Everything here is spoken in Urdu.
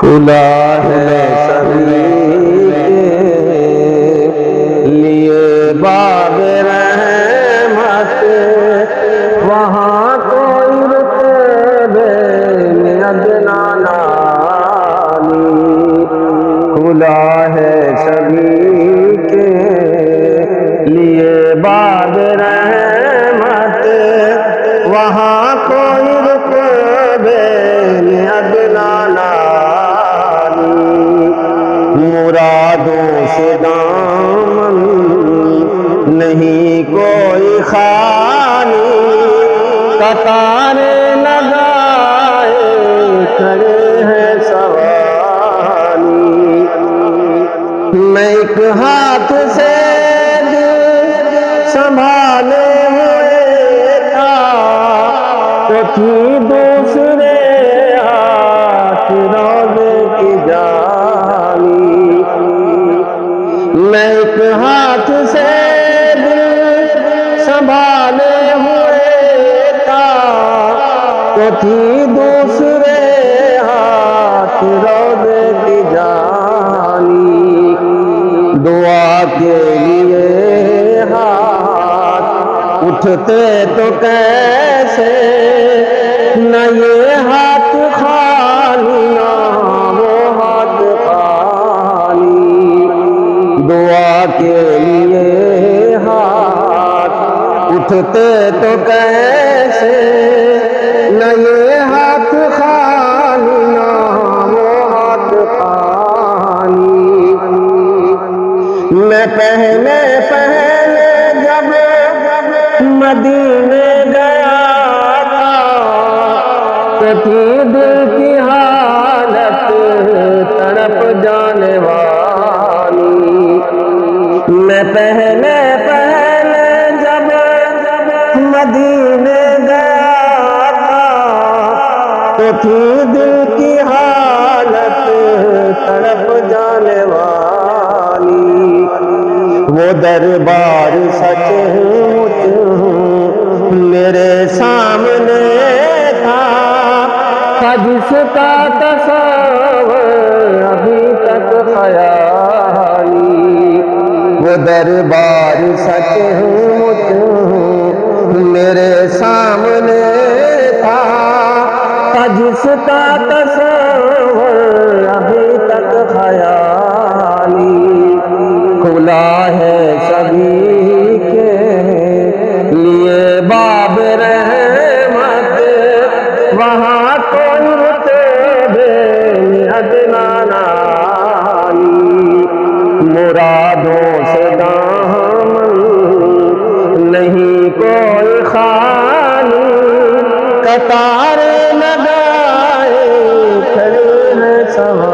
کھلا ہے سبھی کے لیے باب رحمت، وہاں کوئی رتبے میں ادنا نالی۔ کھلا ہے سبھی کے لیے باب رحمت، وہاں کوئی رتبے میں ادنا نالی۔ مرادوں سے دامن نہیں کوئی خالی، قطاریں لگائے کھڑے ہیں سوالی۔ میں ایک ہاتھ سے دل سنبھالے ہوئے تھا، تو تھی دوسرے ہاتھ روزے کی جالی۔ میں ایک ہاتھ سے دل سنبھالے ہوئے تھا، تو تھی دوسرے ہاتھ روزے کی جالی۔ دعا کے لیے ہاتھ اٹھتے تو کیسے، نہ یہ ہاتھ خالی نہ وہ ہاتھ خالی۔ دعا کے لیے ہاتھ اٹھتے تو کیسے، نہ یہ ہاتھ خالی نہ وہ ہاتھ خالی۔ میں پہلے جب مدینے گیا تھا، تو تھی دل کی حالت تڑپ جانے والی۔ میں پہلے جب مدینے گیا تھا، تو تھی دل کی حالت تڑپ جانے والی۔ وہ دربار سچ میرے سامنے تھا، جس کا تصور ابھی تک خیالی۔ وہ دربار سچ میرے سامنے تھا، جس کا تصور ابھی تک خیالی۔ کھلا ہے سبھی کے لیے باب رحمت، وہاں کوئی رتبے میں ادنا نالی۔ مرادوں سے دامن نہیں کوئی خالی، قطاریں لگائے کھڑے ہیں سواری۔